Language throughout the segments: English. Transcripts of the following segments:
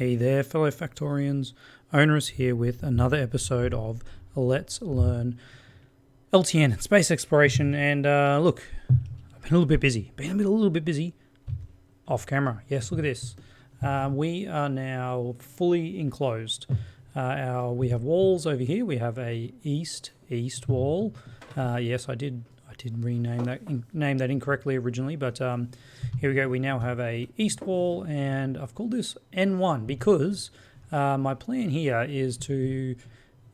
Hey there, fellow Factorians. Owners here with another episode of Let's Learn LTN, space exploration. And look, I've been a little bit busy. Off camera. Yes, look at this. We are now fully enclosed. We have walls over here. We have a east wall. Yes, I did rename that, name that incorrectly originally, but here we go. We now have a east wall, and I've called this N1 because my plan here is to,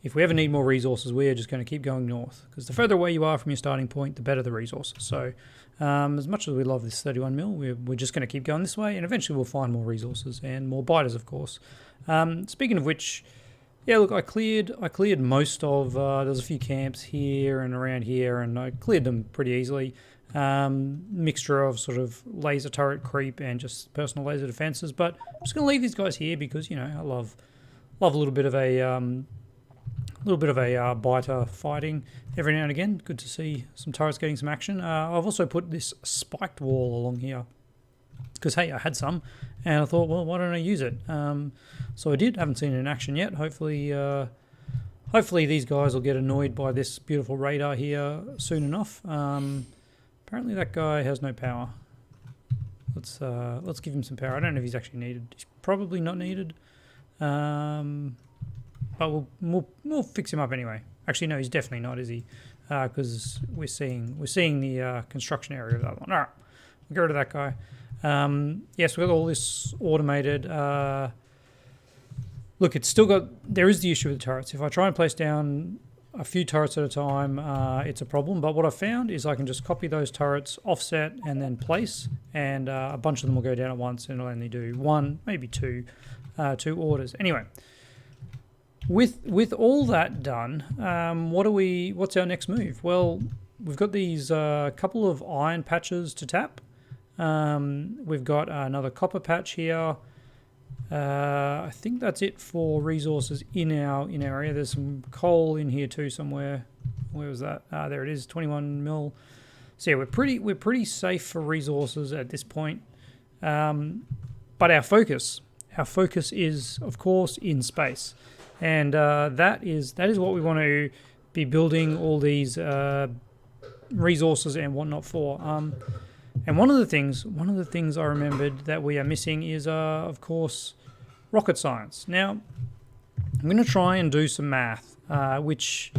if we ever need more resources, we are just going to keep going north, because the further away you are from your starting point, the better the resources. So as much as we love this 31 mil, we're just going to keep going this way, and eventually we'll find more resources and more biters, of course. Speaking of which, yeah, look, I cleared most of, there's a few camps here and around here, and I cleared them pretty easily. Mixture of sort of laser turret creep and just personal laser defenses, but I'm just going to leave these guys here because, you know, I love a little bit of a biter fighting every now and again. Good to see some turrets getting some action. I've also put this spiked wall along here because, hey, I had some, and I thought, well, why don't I use it? So I did. Haven't seen it in action yet. Hopefully these guys will get annoyed by this beautiful radar here soon enough. Apparently that guy has no power. Let's give him some power. I don't know if he's actually needed. He's probably not needed. But we'll fix him up anyway. Actually, no, he's definitely not, is he? Because we're seeing the construction area of that one. All right, we'll get rid of that guy. Yes, we've got all this automated. Look, there is the issue with the turrets. If I try and place down a few turrets at a time, it's a problem. But what I've found is I can just copy those turrets, offset, and then place, and a bunch of them will go down at once, and it'll only do one, maybe two orders. Anyway, with all that done, what's our next move? Well, we've got these couple of iron patches to tap. We've got another copper patch here. I think that's it for resources in our area. There's some coal in here too somewhere. Where was that? There it is, 21 mil. So yeah, we're pretty safe for resources at this point. But our focus is, of course, in space, and that is what we want to be building all these resources and whatnot for. And one of the things I remembered that we are missing is, of course, rocket science. Now, I'm going to try and do some math, which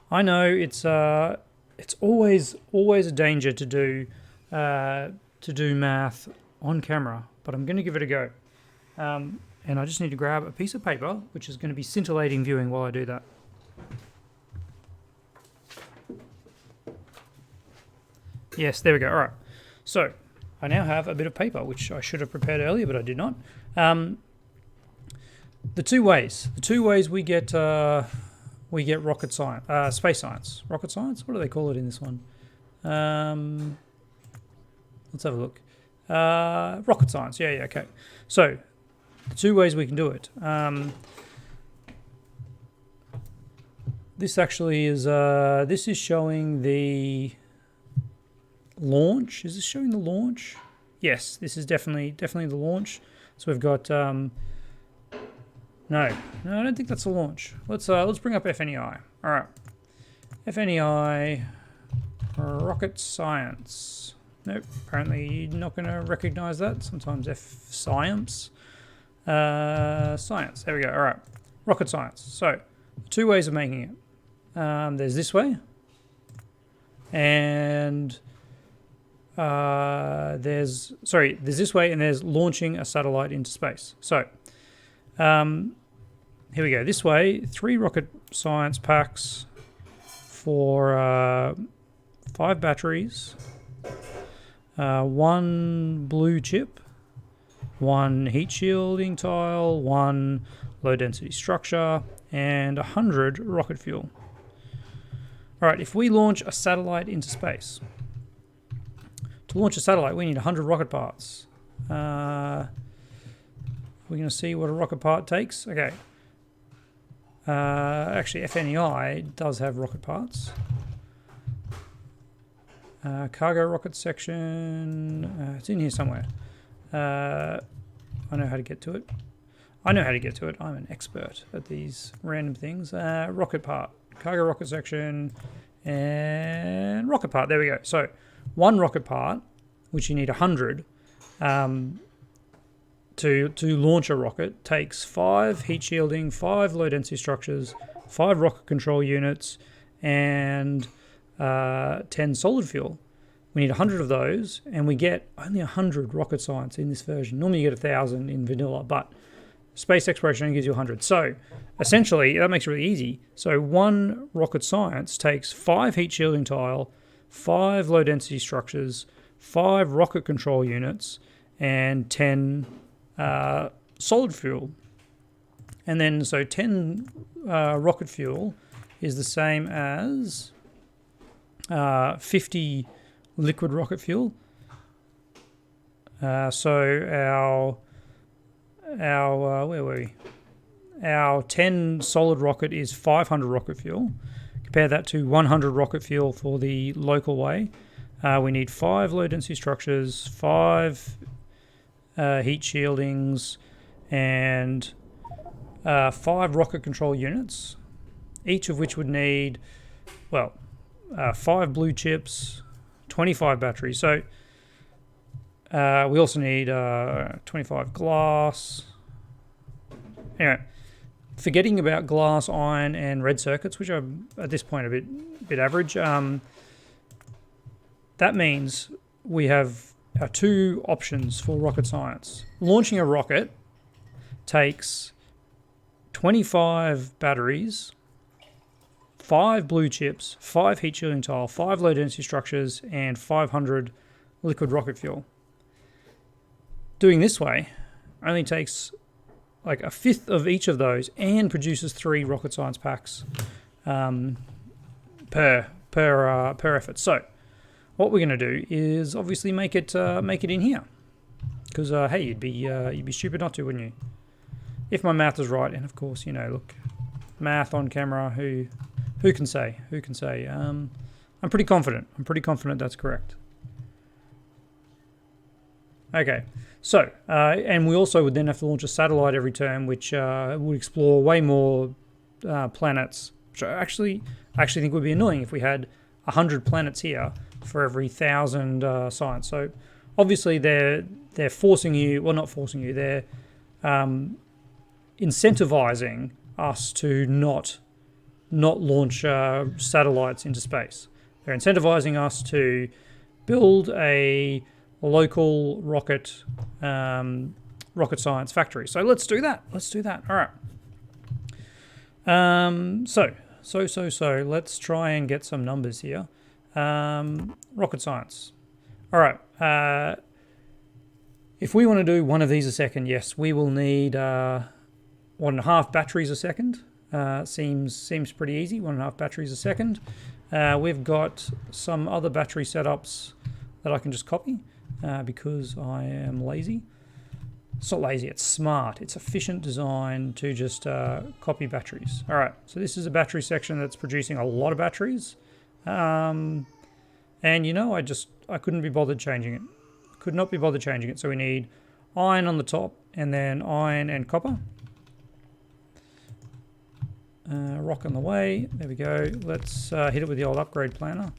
I know it's always a danger to do math on camera, but I'm going to give it a go. And I just need to grab a piece of paper, which is going to be scintillating viewing while I do that. Yes, there we go. All right. So I now have a bit of paper, which I should have prepared earlier, but I did not. The two ways we get rocket science, space science, rocket science. What do they call it in this one? Let's have a look. Rocket science. Yeah. Okay. So the two ways we can do it. This actually is. This is showing the launch. Is this showing the launch? Yes, this is definitely the launch. So we've got no, I don't think that's the launch. Let's bring up FNEI. All right, FNEI rocket science. Nope, apparently you're not going to recognize that. Sometimes science. Science. There we go. All right, rocket science. So two ways of making it. There's this way, and there's this way, and there's launching a satellite into space. So here we go. This way, 3 rocket science packs for 5 batteries, 1 blue chip, 1 heat shielding tile, 1 low density structure, and 100 rocket fuel. All right, if we launch a satellite into space, to launch a satellite, we need 100 rocket parts. We're going to see what a rocket part takes. Okay. Actually, FNEI does have rocket parts. Cargo rocket section. It's in here somewhere. I know how to get to it. I know how to get to it. I'm an expert at these random things. Rocket part, cargo rocket section, and rocket part. There we go. So one rocket part, which you need 100 to launch a rocket, takes 5 heat shielding, 5 low density structures, 5 rocket control units, and 10 solid fuel. We need 100 of those, and we get only 100 rocket science in this version. Normally you get 1,000 in vanilla, but space exploration only gives you 100. So essentially, that makes it really easy. So one rocket science takes 5 heat shielding tile, 5 low density structures, 5 rocket control units, and 10 solid fuel. And then so 10 rocket fuel is the same as 50 liquid rocket fuel. So our where were we? Our 10 solid rocket is 500 rocket fuel. Compare that to 100 rocket fuel for the local way. We need 5 low density structures, 5 heat shieldings, and 5 rocket control units, each of which would need, 5 blue chips, 25 batteries. So we also need 25 glass. Anyway, forgetting about glass, iron, and red circuits, which are at this point a bit average. That means we have our 2 options for rocket science. Launching a rocket takes 25 batteries, 5 blue chips, 5 heat shielding tile, 5 low density structures, and 500 liquid rocket fuel. Doing this way only takes like a fifth of each of those and produces 3 rocket science packs per effort. So what we're going to do is obviously make it in here, because hey, you'd be stupid not to, wouldn't you? If my math is right, and of course, look, math on camera. Who can say? Who can say? I'm pretty confident. That's correct. Okay, so and we also would then have to launch a satellite every turn, which would explore way more planets. Which I actually think would be annoying if we had 100 planets here for every 1,000 science. So obviously they're forcing you, well, not forcing you, they're incentivizing us to not launch satellites into space. They're incentivizing us to build a local rocket science factory. So let's do that. All right. So let's try and get some numbers here. Rocket science. All right. If we want to do one of these a second, yes, we will need 1.5 batteries a second. Seems pretty easy. 1.5 batteries a second. We've got some other battery setups that I can just copy because I am lazy. It's not lazy, it's smart. It's efficient design to just copy batteries. All right, so this is a battery section that's producing a lot of batteries. And I couldn't be bothered changing it. Could not be bothered changing it. So we need iron on the top, and then iron and copper. Rock on the way. There we go. Let's hit it with the old upgrade planner.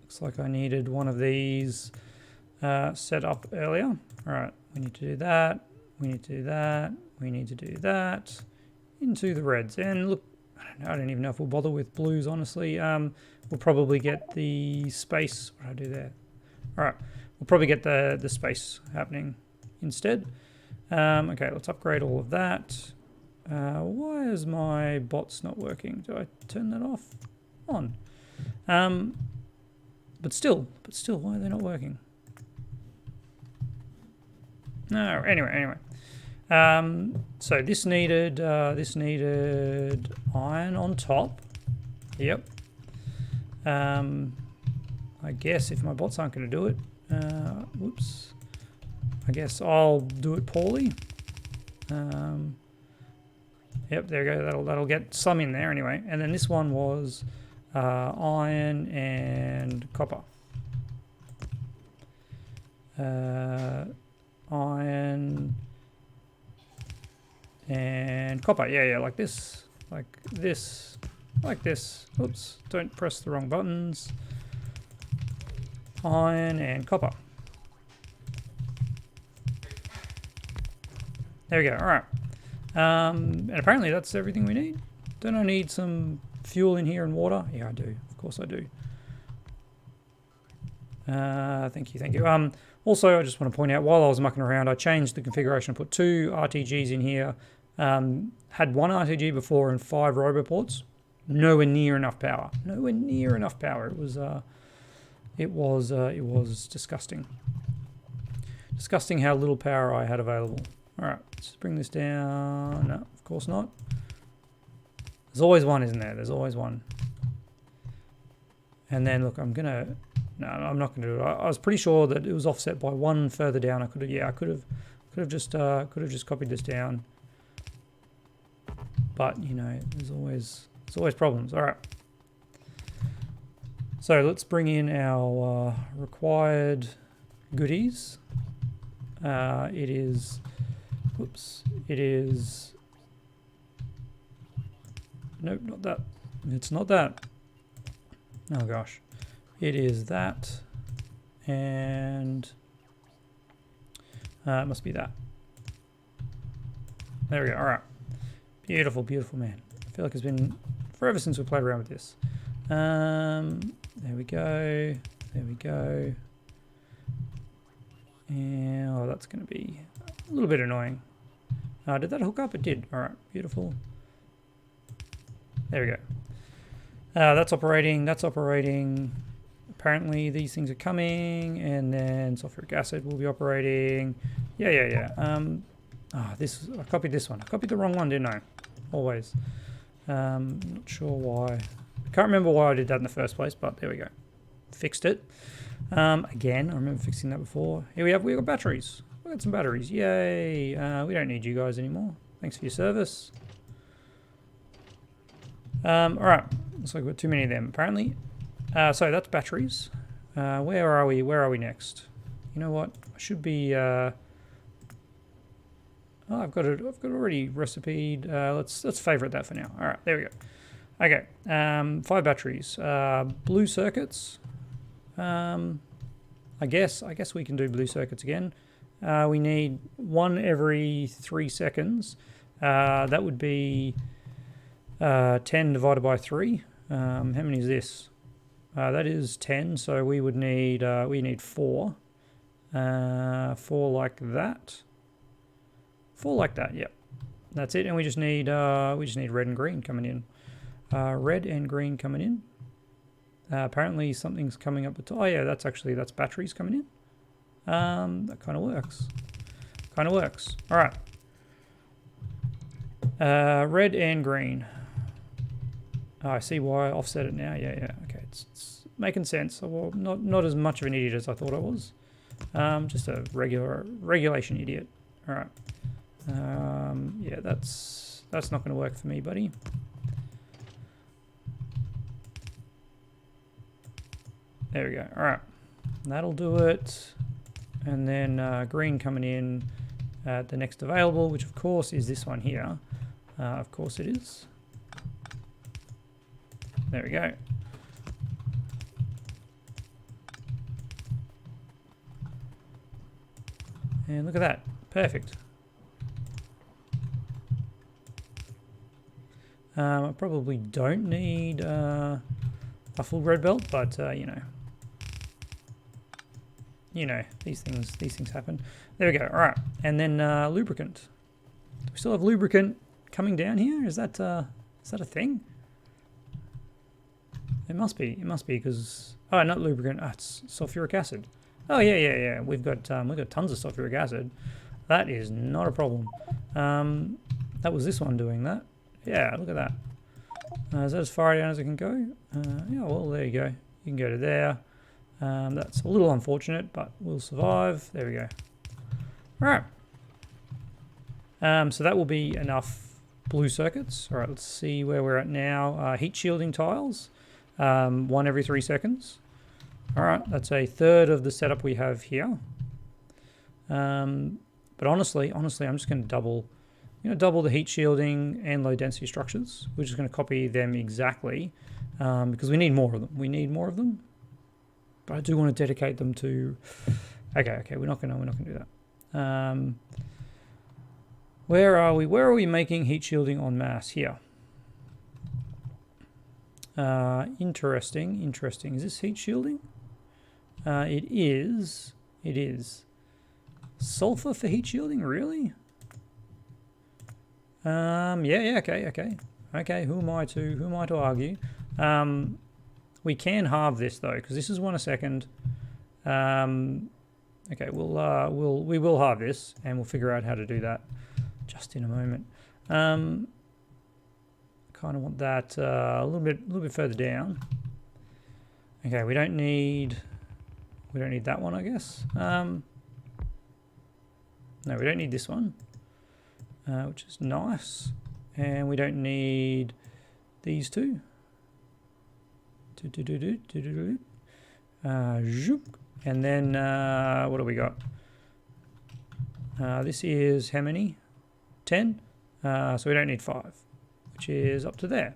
Looks like I needed one of these set up earlier. All right, we need to do that. We need to do that. We need to do that. Into the reds. And look, I don't even know if we'll bother with blues, honestly. We'll probably get the space. What did I do there? All right, we'll probably get the space happening instead. Okay, let's upgrade all of that. Why is my bots not working? Do I turn that off? On. But still, why are they not working? No, anyway. So this needed iron on top. Yep. I guess if my bots aren't going to do it, whoops. I guess I'll do it poorly. Yep, there we go. That'll get some in there anyway. And then this one was iron and copper. Iron copper. Yeah, like this, like this, like this. Oops, don't press the wrong buttons. Iron and copper. There we go. All right. And apparently that's everything we need. Don't I need some fuel in here and water? Yeah, I do. Of course I do. Thank you. Also, I just want to point out, while I was mucking around, I changed the configuration. I put 2 RTGs in here. Had 1 RTG before and 5 roboports. Nowhere near enough power. Nowhere near enough power. It was disgusting. Disgusting how little power I had available. All right, let's bring this down. No, of course not. There's always one, isn't there? There's always one. And then look, I'm not gonna do it. I was pretty sure that it was offset by 1 further down. I could have just copied this down. But you know, there's always problems. All right. So let's bring in our required goodies. It is. Nope, not that. It's not that. Oh gosh. It is that. And it must be that. There we go. All right. Beautiful, beautiful, man. I feel like it's been forever since we played around with this. There we go. There we go. And oh, that's going to be a little bit annoying. Did that hook up? It did. All right, beautiful. There we go. That's operating. That's operating. Apparently these things are coming, and then sulfuric acid will be operating. Yeah. I copied this one. I copied the wrong one, didn't I? Always. Not sure why. I can't remember why I did that in the first place, but there we go. Fixed it. Again, I remember fixing that before. Here we got batteries. We got some batteries. Yay. We don't need you guys anymore. Thanks for your service. All right. Looks like we've got too many of them, apparently. So that's batteries. Where are we? Where are we next? You know what? I should be... oh, I've got already recipeed. Let's favorite that for now. All right, there we go. Okay, 5 batteries. Blue circuits. I guess we can do blue circuits again. We need 1 every 3 seconds. That would be 10 divided by 3. How many is this? That is 10. So we would need 4. 4 like that. 4 like that. Yep, that's it. And we just need red and green coming in. Red and green coming in. Apparently something's coming up. Oh yeah, that's batteries coming in. That kind of works. All right. Red and green. Oh, I see why I offset it now. Yeah. Okay, it's making sense. Well, not as much of an idiot as I thought I was. Just a regulation idiot. All right. Yeah, that's not going to work for me, buddy. There we go. All right, that'll do it. And then green coming in at the next available, which of course is this one here. Of course it is. There we go. And look at that. Perfect. I probably don't need a full red belt, but you know, these things happen. There we go. All right, and then lubricant. Do we still have lubricant coming down here? Is that a thing? It must be. It must be because not lubricant. It's sulfuric acid. Oh yeah. We've got tons of sulfuric acid. That is not a problem. That was this one doing that. Yeah, look at that. Is that as far down as it can go? Yeah, well, there you go. You can go to there. That's a little unfortunate, but we'll survive. There we go. All right. So that will be enough blue circuits. All right, let's see where we're at now. Heat shielding tiles, 1 every 3 seconds. All right, that's a third of the setup we have here. But honestly, I'm just going to double I'm going to double the heat shielding and low density structures. We're just going to copy them exactly because we need more of them. We need more of them, but I do want to dedicate them to. Okay. We're not going to do that. Where are we? Where are we making heat shielding en masse? Here. Interesting. Is this heat shielding? It is. It is. Sulfur for heat shielding? Really? Yeah, okay. Who am I to argue? We can halve this though, because this is 1 a second. Okay, we will halve this, and we'll figure out how to do that just in a moment. Kind of want that a little bit further down. Okay, we don't need that one, I guess. No, we don't need this one, which is nice, and we don't need these two. And then what do we got? This is how many? 10. So we don't need 5, which is up to there.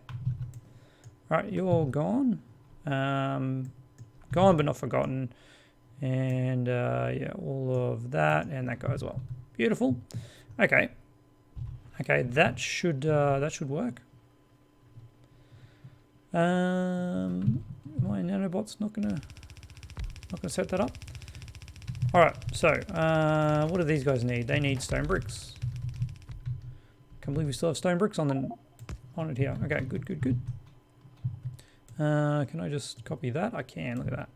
Right, you're gone. Gone but not forgotten. And yeah, all of that and that guy as well. Beautiful. Okay, that should work. My nanobot's not gonna set that up. All right, so what do these guys need? They need stone bricks. Can't believe we still have stone bricks on it here. Okay, good. Can I just copy that? I can. Look at that.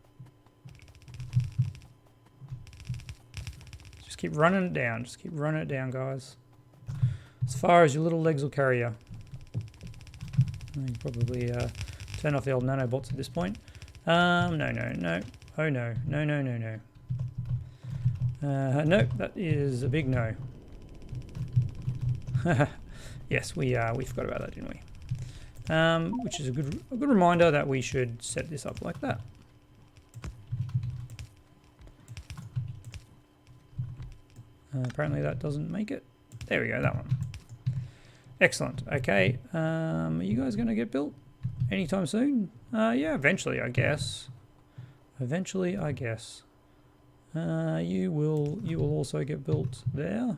Just keep running it down. Just keep running it down, guys. As far as your little legs will carry you. You can probably turn off the old nanobots at this point. No. Oh no. No, that is a big no. Yes, we forgot about that, didn't we? Which is a good reminder that we should set this up like that. Apparently that doesn't make it. There we go, that one. Excellent. Okay, are you guys going to get built anytime soon? Yeah, eventually, I guess. You will also get built there,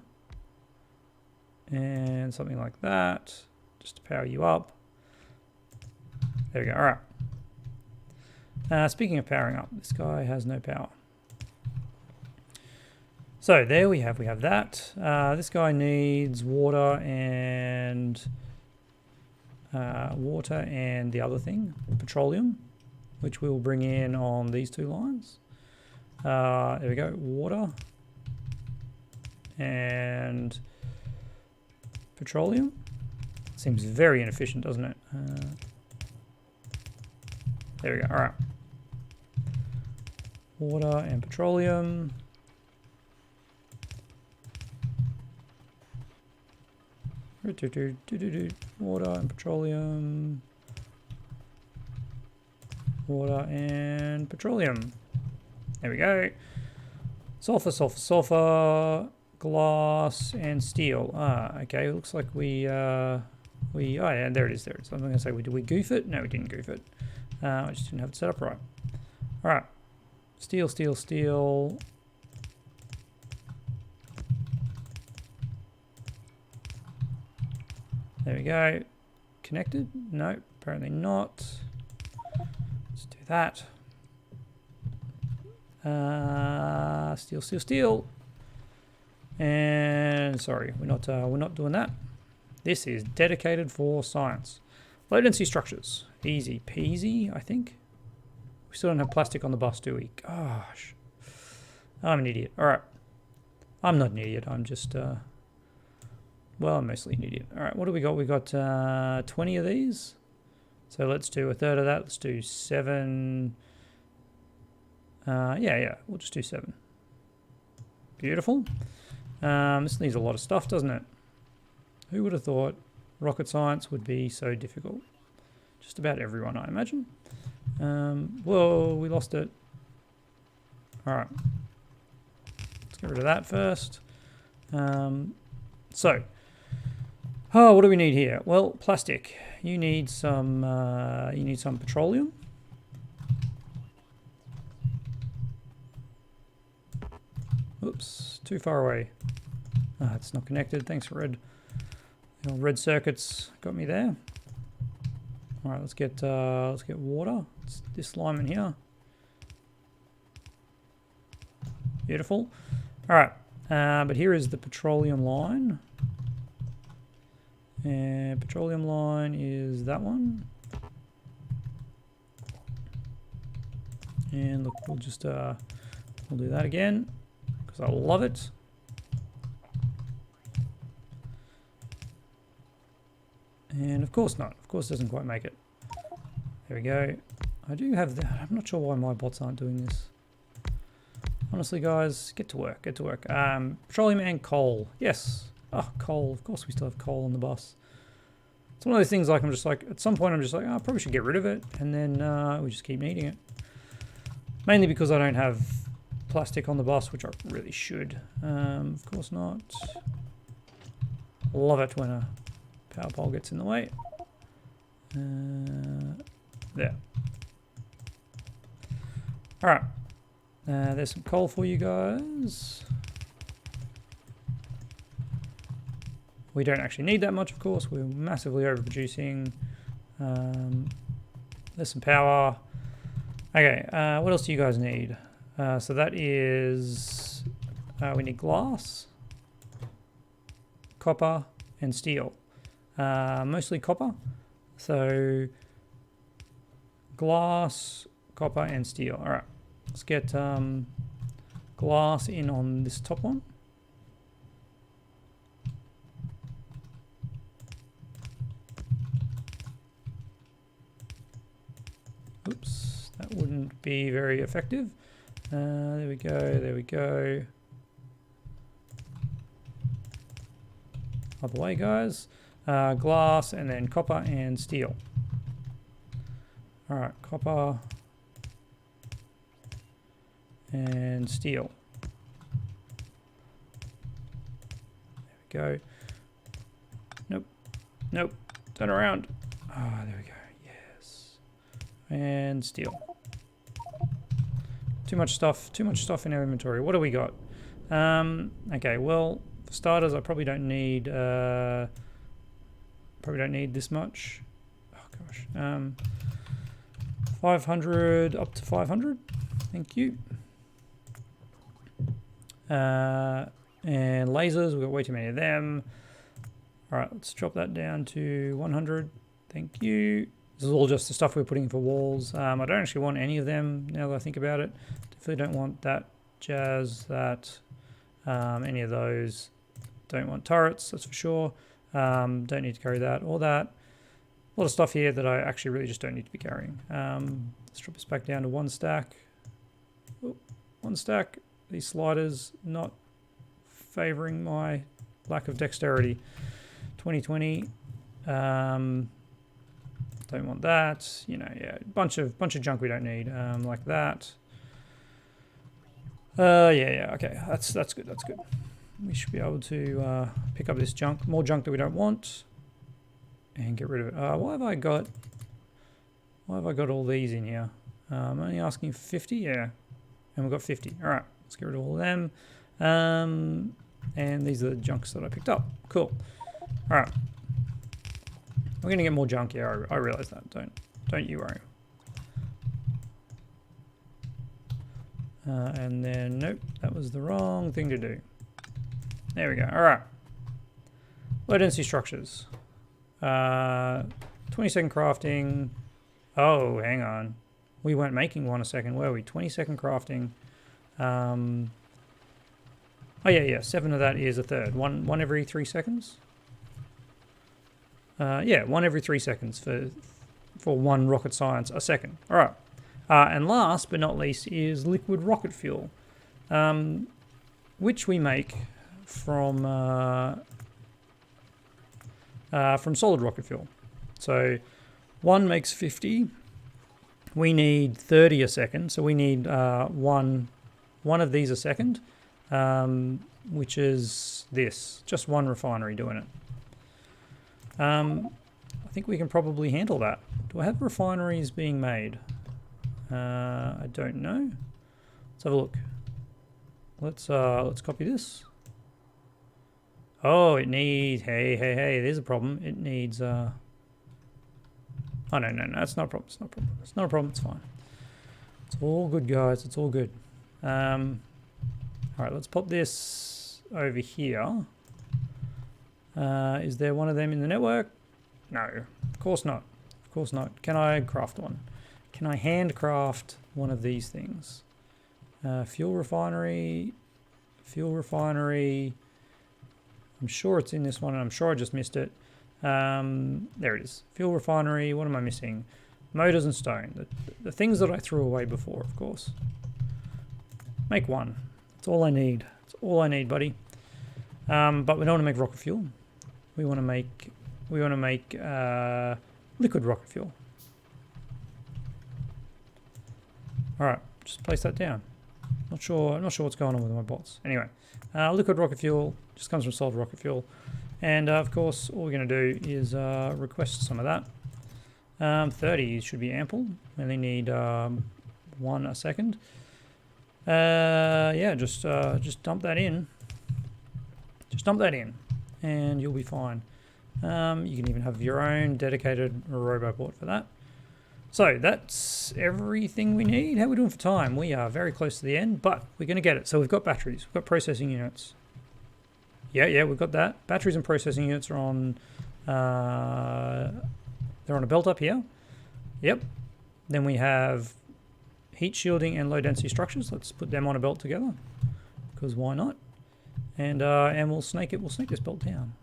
and something like that, just to power you up. There we go. All right. Speaking of powering up, this guy has no power. So there we have that. This guy needs water and the other thing, petroleum, which we'll bring in on these 2 lines. There we go, water and petroleum. Seems very inefficient, doesn't it? There we go. All right. Water and petroleum. Water and petroleum. Water and petroleum. There we go. Sulfur, glass and steel. Okay. Looks like oh yeah, there it is. I'm going to say, did we goof it? No, we didn't goof it. I just didn't have it set up right. All right. Steel. There we go. Connected? No, apparently not. Let's do that. Steel. And sorry, we're not doing that. This is dedicated for science. Low density structures. Easy peasy, I think. We still don't have plastic on the bus, do we? Gosh. I'm an idiot. All right. I'm not an idiot. I'm just, well, I'm mostly an idiot. All right, what do we got? We got 20 of these. So let's do a third of that. Let's do 7. Yeah, we'll just do 7. Beautiful. This needs a lot of stuff, doesn't it? Who would have thought rocket science would be so difficult? Just about everyone, I imagine. Whoa, we lost it. All right. Let's get rid of that first. So, Oh, what do we need here? Well, plastic. You need some petroleum. Oops, too far away. Ah, it's not connected. Thanks, red. The old red circuits got me there. All right, let's get water. It's this lime in here. Beautiful. All right, but here is the petroleum line. And petroleum line is that one. And look, we'll just we'll do that again because I love it. And of course not. Of course it doesn't quite make it. There we go. I do have that. I'm not sure why my bots aren't doing this. Honestly, guys, get to work. Get to work. Petroleum and coal. Yes. Oh, coal. Of course we still have coal on the bus. It's one of those things like I'm just like, at some point I'm just like, oh, I probably should get rid of it. And then we just keep needing it. Mainly because I don't have plastic on the bus, which I really should. Of course not. Love it when a power pole gets in the way. There. Alright. There's some coal for you guys. We don't actually need that much, of course. We're massively overproducing. There's some power. Okay, what else do you guys need? So that is... we need glass, copper, and steel. Mostly copper. So glass, copper, and steel. All right, let's get glass in on this top one. Oops, that wouldn't be very effective. There we go, there we go. Other way, guys. Glass and then copper and steel. All right, copper and steel. There we go. Nope, nope, turn around. Ah, there we go, yes. And steel. Too much stuff in our inventory. What do we got? Okay, well, for starters, I probably don't need this much. Oh gosh. 500 up to 500. Thank you. And lasers, we've got way too many of them. All right, let's drop that down to 100. Thank you. This is all just the stuff we're putting for walls. I don't actually want any of them now that I think about it. Definitely don't want that jazz, any of those. Don't want turrets, that's for sure. Don't need to carry that or that. A lot of stuff here that I actually really just don't need to be carrying. Let's drop this back down to one stack. Oh, one stack. These sliders not favoring my lack of dexterity. 2020. Don't want that. You know, yeah, bunch of junk we don't need. Like that. Yeah, okay. That's good. That's good. We should be able to pick up this junk, more junk that we don't want, and get rid of it. Why have I got all these in here? I'm only asking for 50, yeah, and we've got 50. All right, let's get rid of all of them. And these are the junks that I picked up. Cool. All right, we're gonna get more junk. Yeah, I realize that. Don't you worry. And then nope, that was the wrong thing to do. There we go. All right. Low density structures. 20-second crafting. Oh, hang on. We weren't making one a second, were we? 20-second crafting. Oh yeah. 7 of that is a third. One every 3 seconds. Yeah, 1 every 3 seconds for 1 rocket science a second. All right. And last but not least is liquid rocket fuel, which we make from solid rocket fuel. So 1 makes 50. We need 30 a second, so we need one of these a second, which is this. Just one refinery doing it. I think we can probably handle that. Do I have refineries being made? I don't know. Let's have a look. Let's copy this. Oh, it needs. Hey, there's a problem. It needs. Oh no, it's not a problem. It's not a problem. It's not a problem. It's fine. It's all good, guys. It's all good. All right, let's pop this over here. Is there one of them in the network? No, of course not. Of course not. Can I craft one? Can I handcraft one of these things? Fuel refinery. I'm sure it's in this one, and I'm sure I just missed it. There it is. Fuel refinery. What am I missing? Motors and stone. The things that I threw away before, of course. Make one. That's all I need. That's all I need, buddy. But we don't want to make rocket fuel. We want to make liquid rocket fuel. All right, just place that down. Not sure what's going on with my bots. Anyway, liquid rocket fuel just comes from solid rocket fuel, and of course, all we're going to do is request some of that. 30 should be ample. We only need 1 a second. Yeah, just dump that in. Just dump that in, and you'll be fine. You can even have your own dedicated roboport for that. So that's everything we need. How are we doing for time? We are very close to the end, but we're going to get it. So we've got batteries, we've got processing units. Yeah, we've got that. Batteries and processing units are on. They're on a belt up here. Yep. Then we have heat shielding and low density structures. Let's put them on a belt together, because why not? And we'll snake it. We'll snake this belt down.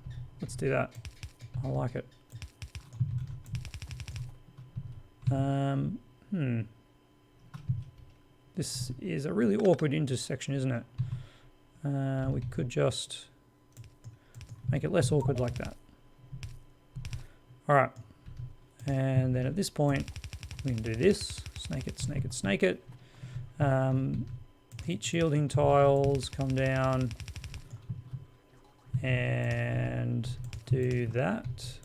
Let's do that. I like it. This is a really awkward intersection, isn't it? We could just make it less awkward like that. All right. And then at this point, we can do this. Snake it. Heat shielding tiles come down and do that.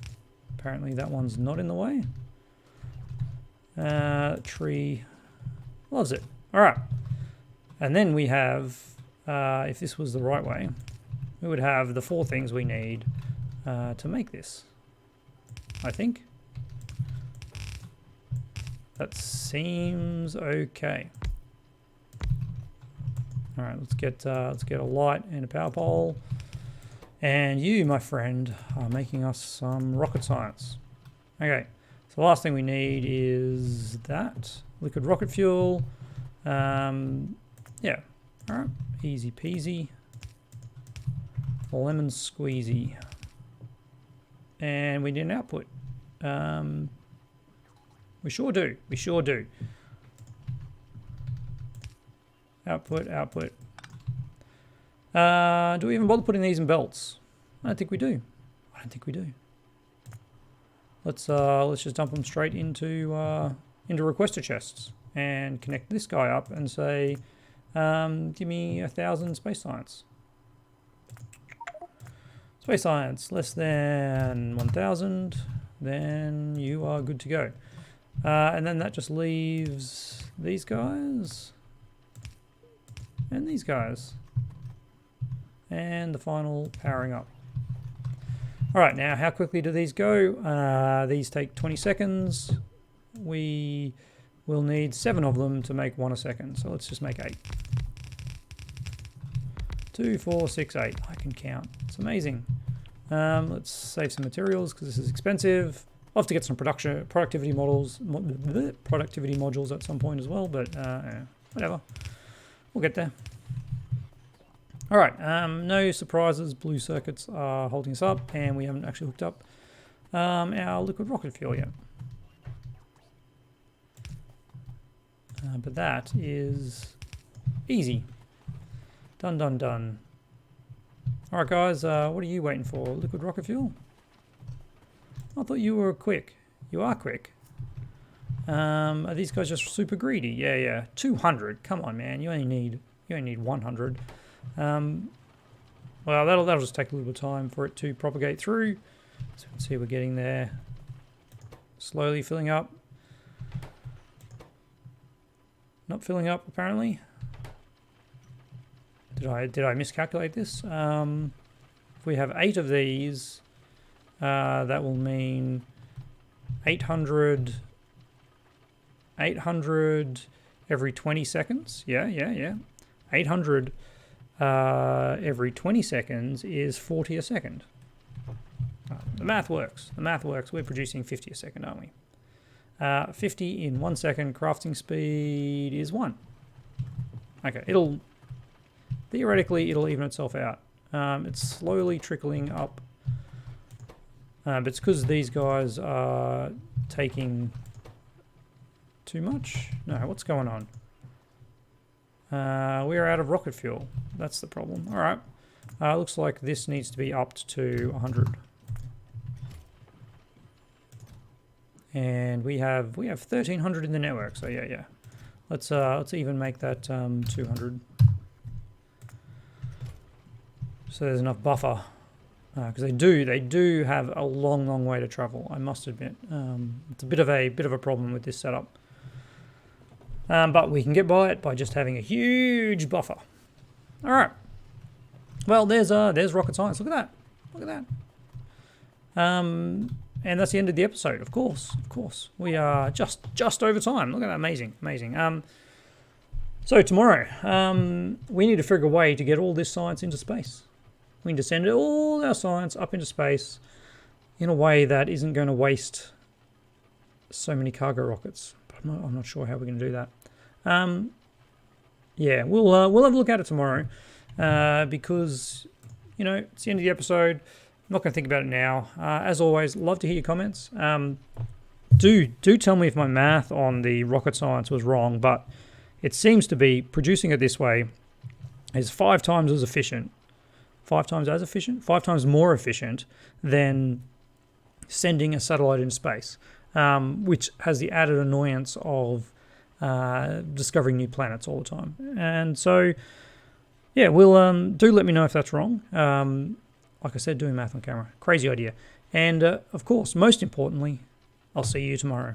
Apparently that one's not in the way. Tree loves it. All right. And then we have, if this was the right way, we would have the 4 things we need to make this, I think. That seems okay. All right, let's get a light and a power pole. And you, my friend, are making us some rocket science. Okay, so the last thing we need is that liquid rocket fuel. Yeah, all right, easy peasy, lemon squeezy, and we need an output. We sure do. Output. Do we even bother putting these in belts? I don't think we do. Let's just dump them straight into requester chests and connect this guy up and say, give me 1,000 space science. Space science less than 1,000, then you are good to go. And then that just leaves these guys and these guys and the final powering up. All right, now how quickly do these go? These take 20 seconds. We will need 7 of them to make 1 a second. So let's just make 8. 2, 4, 6, 8. I can count. It's amazing. Let's save some materials because this is expensive. I'll have to get some productivity modules at some point as well, but whatever. We'll get there. All right, no surprises. Blue circuits are holding us up, and we haven't actually hooked up our liquid rocket fuel yet. But that is easy. Done. All right, guys, what are you waiting for? Liquid rocket fuel? I thought you were quick. You are quick. Are these guys just super greedy? Yeah. 200. Come on, man. You only need 100. Well, that'll just take a little bit of time for it to propagate through. So we can see we're getting there. Slowly filling up. Not filling up, apparently. Did I miscalculate this? If we have 8 of these, that will mean 800 every 20 seconds. Yeah. 800 every 20 seconds is 40 a second. The math works. The math works. We're producing 50 a second, aren't we? 50 in 1 second. Crafting speed is 1. Okay, theoretically it'll even itself out. It's slowly trickling up. But it's because these guys are taking too much. No, what's going on? We're out of rocket fuel. That's the problem. All right. Looks like this needs to be upped to 100. And we have 1,300 in the network. So yeah. Let's even make that 200. So there's enough buffer, because they do have a long way to travel, I must admit. It's a bit of a problem with this setup, but we can get by it by just having a huge buffer. All right. Well, there's rocket science. Look at that. And that's the end of the episode. Of course. We are just over time. Look at that, amazing. So tomorrow, we need to figure a way to get all this science into space. We need to send all our science up into space in a way that isn't going to waste so many cargo rockets. But I'm not sure how we're going to do that. Yeah, we'll have a look at it tomorrow, because it's the end of the episode. I'm not going to think about it now. As always, love to hear your comments. Do tell me if my math on the rocket science was wrong, but it seems to be producing it this way is 5 times as efficient. 5 times more efficient than sending a satellite into space, which has the added annoyance of discovering new planets all the time. And so, yeah, we'll do let me know if that's wrong. Like I said, doing math on camera, crazy idea. And of course, most importantly, I'll see you tomorrow.